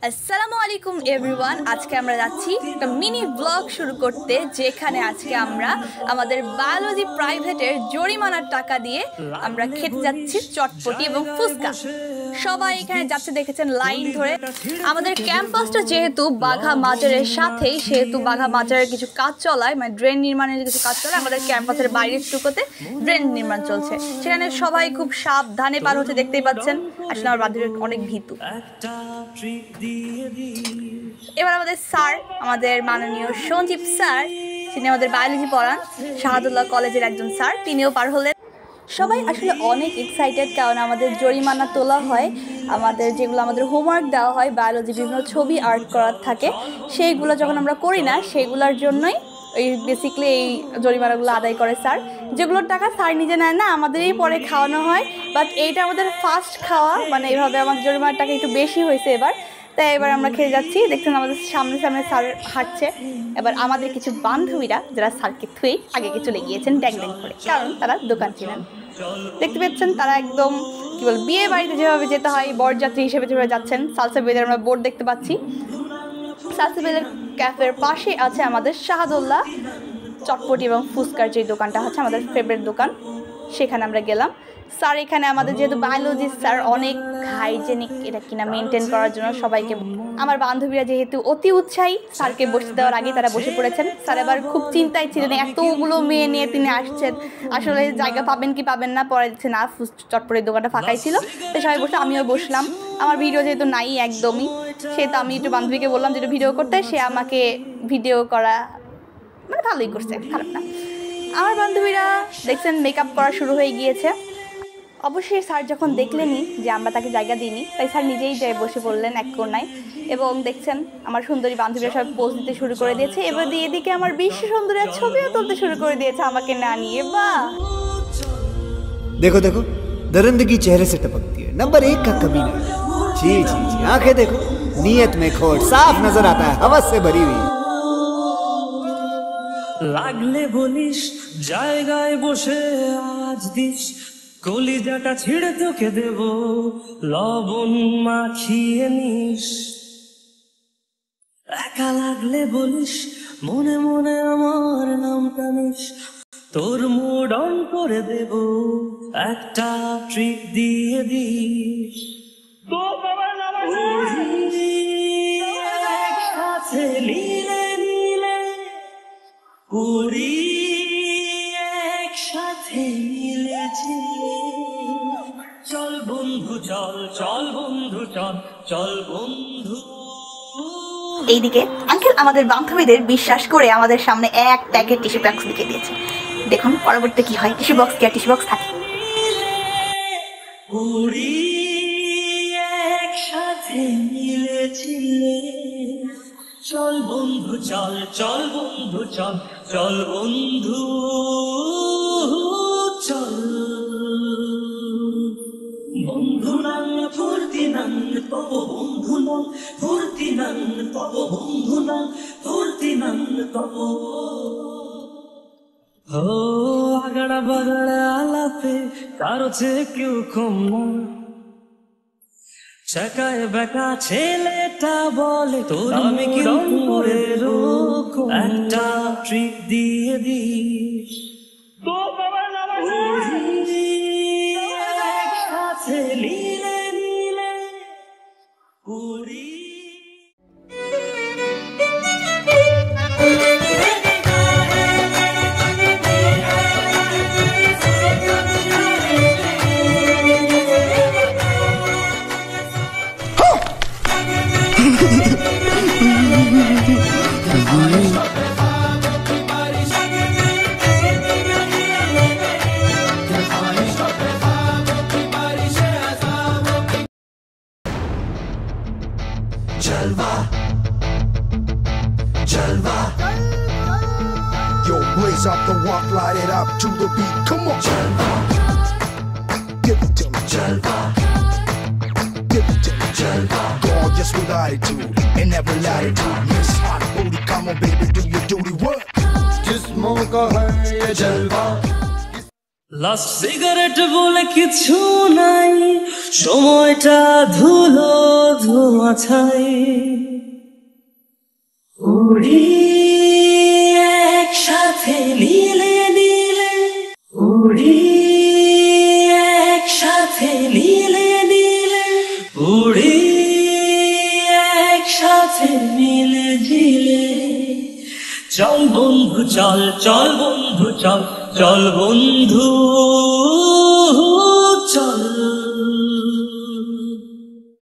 আসসালামু আলাইকুম এভরিওয়ান। আজকে আমরা যাচ্ছি একটা মিনি ব্লগ শুরু করতে, যেখানে আজকে আমরা আমাদের বায়োলজি প্রাইভেটের জরিমানার টাকা দিয়ে আমরা খেতে যাচ্ছি চটপটি এবং ফুচকা। সবাই এখানে যাচ্ছে দেখেছেন লাইন ধরে। আমাদের ক্যাম্পাসটা যেহেতু বাঘা মাজারের সাথেই, সেহেতু বাঘা মাজারের কিছু কাজ চলায়, মানে ড্রেন নির্মাণের কিছু কাজ চলে। আমাদের ক্যাম্পাসের বাইরের টুকুতে ড্রেন নির্মাণ চলছে, সেখানে সবাই খুব সাবধানে পার হচ্ছে, দেখতেই পাচ্ছেন। আসলে আমার বান্ধবী অনেক ভীতু। এবার আমাদের স্যার, আমাদের মাননীয় সঞ্জীব স্যার, তিনি আমাদের বায়োলজি পড়ান, শাহাদুল্লাহ কলেজের একজন স্যার, তিনিও পার হলেন। সবাই আসলে অনেক এক্সাইটেড, কারণ আমাদের জরিমানা তোলা হয়, আমাদের যেগুলো আমাদের হোমওয়ার্ক দেওয়া হয়, বায়োলজি বিভিন্ন ছবি আর্ট করার থাকে, সেইগুলো যখন আমরা করি না, সেইগুলোর জন্যই এই বেসিক্যালি এই জরিমানাগুলো আদায় করে স্যার। যেগুলোর টাকা স্যার নিজে নেয় না, আমাদেরই পরে খাওয়ানো হয়। বাট এইটা আমাদের ফার্স্ট খাওয়া, মানে এইভাবে আমাদের জরিমানার টাকা একটু বেশি হয়েছে এবার, তাই এবার আমরা খেয়ে যাচ্ছি। দেখছেন আমাদের সামনে সামনে স্যার হাঁটছে। এবার আমাদের কিছু বান্ধবীরা যারা স্যারকে থুয়ে আগে চলে গিয়েছেন ড্যাং ড্যাং করে, কারণ তারা দোকান চিনেন। দেখতে পাচ্ছেন তারা একদম কি বল, বিয়ে বাড়িতে যেভাবে যেতে হয় বরযাত্রী হিসেবে যেভাবে যাচ্ছেন। সালসাবিলের আমরা বোর্ড দেখতে পাচ্ছি। সালসাবিলের ক্যাফের পাশে আছে আমাদের শাহাদুল্লাহ চটপটি এবং ফুচকার যে দোকানটা হচ্ছে আমাদের ফেভারিট দোকান, সেখানে আমরা গেলাম। স্যার এখানে আমাদের যেহেতু বায়োলজি স্যার অনেক হাইজেনিক এটা কিনা মেনটেন করার জন্য সবাইকে, আমার বান্ধবীরা যেহেতু অতি উৎসাহী, স্যারকে বসে দেওয়ার আগে তারা বসে পড়েছেন। স্যার এবার খুব চিন্তায় ছিলেন, এতগুলো মেয়ে নিয়ে তিনি আসছেন, আসলে জায়গা পাবেন কি পাবেন না। পরে দিচ্ছে না, চটপটির দোকানটা ফাঁকাই ছিল, তাই সবাই বসে, আমিও বসলাম। আমার ভিডিও যেহেতু নাই একদমই, সেহেতু আমি একটু বান্ধবীকে বললাম যে ভিডিও করতে, সে আমাকে ভিডিও করা মানে ভালোই করছে, খারাপ না। আমার বান্ধবীরা দেখছেন মেকআপ করা শুরু হয়ে গিয়েছে। অবশ্যই স্যার যখন দেখলেনই যে আমরা তাকে জায়গা দিইনি, তাই স্যার নিজেই যাই বসে পড়লেন এক কোণায়। এবং দেখছেন আমার সুন্দরী বান্ধবীরা সব পোজ দিতে শুরু করে দিয়েছে। এবার দিয়ে এদিকে আমার বিশ্ব সুন্দরী ছবিও তুলতে শুরু করে দিয়েছে আমাকে না নিয়ে। বাহ, देखो देखो दरिंदगी चेहरे से टपकती है, नंबर 1 का कमीना। जी जी जी, आंखें देखो, नीयत में खोट साफ नजर आता है, हवस से भरी हुई। লাগলে বলিস জায়গায় বসে আজ দিস, কলিজাটা ছিঁড়ে তোকে দেব, লবণ মাখিয়ে নিস। একা লাগলে বলিস মনে মনে আমার নামটা নিস, তোর মুড অন করে দেব, একটা ট্রিক দিয়ে দিস। একসাথে লীলে নীলে উড়ি, একসাথে মিলেছি। চল বন্ধু চল, চল বন্ধু চল, চল বন্ধু। এইদিকে আঙ্কেল আমাদের বান্ধবীদের বিশ্বাস করে আমাদের সামনে এক প্যাকেট টিস্যু বক্স লিখে দিয়েছে। দেখুন পরবর্তীতে কি হয়। টিস্যু বক্স কি আর টিস্যু বক্স থাকে? উড়ি একসাথে মিলেছিলে। চল বন্ধু চল, চল বন্ধু চল, চল বন্ধু চল। বন্ধু নাম ফুর্তি নাম তব, বন্ধু নাম ফুর্তি নাম তব, বন্ধু নাম ফুর্তি নাম তব। ও আগড়া বাগড়া আলাপে কারো চেয়ে কেউ কম না, চাকায় বেকা ছেলেটা বলে তোর আমি কি করে রোকো, একটা ট্রিক দিয়ে দিস। একসাথে লীলে নীলে উড়ি। Jalva, Jalva. Yo, blaze up the walk, light it up to the beat. Come on, Jalva. Give it to me, Jalva. Give it to me, Jalva. Gorgeous with attitude and every latitude. Miss hot booty, come on, baby, do your duty work. जिस्मों का है ये जलवा, last cigarette বলে কিছু নাই, সময়টা ধুলো ধোঁয়া ছাই। উড়ি একসাথে নীলে নীলে, উড়ি একসাথে নীলে নীলে, উড়ি একসাথে মিলে ঝিলে। চল বন্ধু চল, চল বন্ধু চল, চল বন্ধু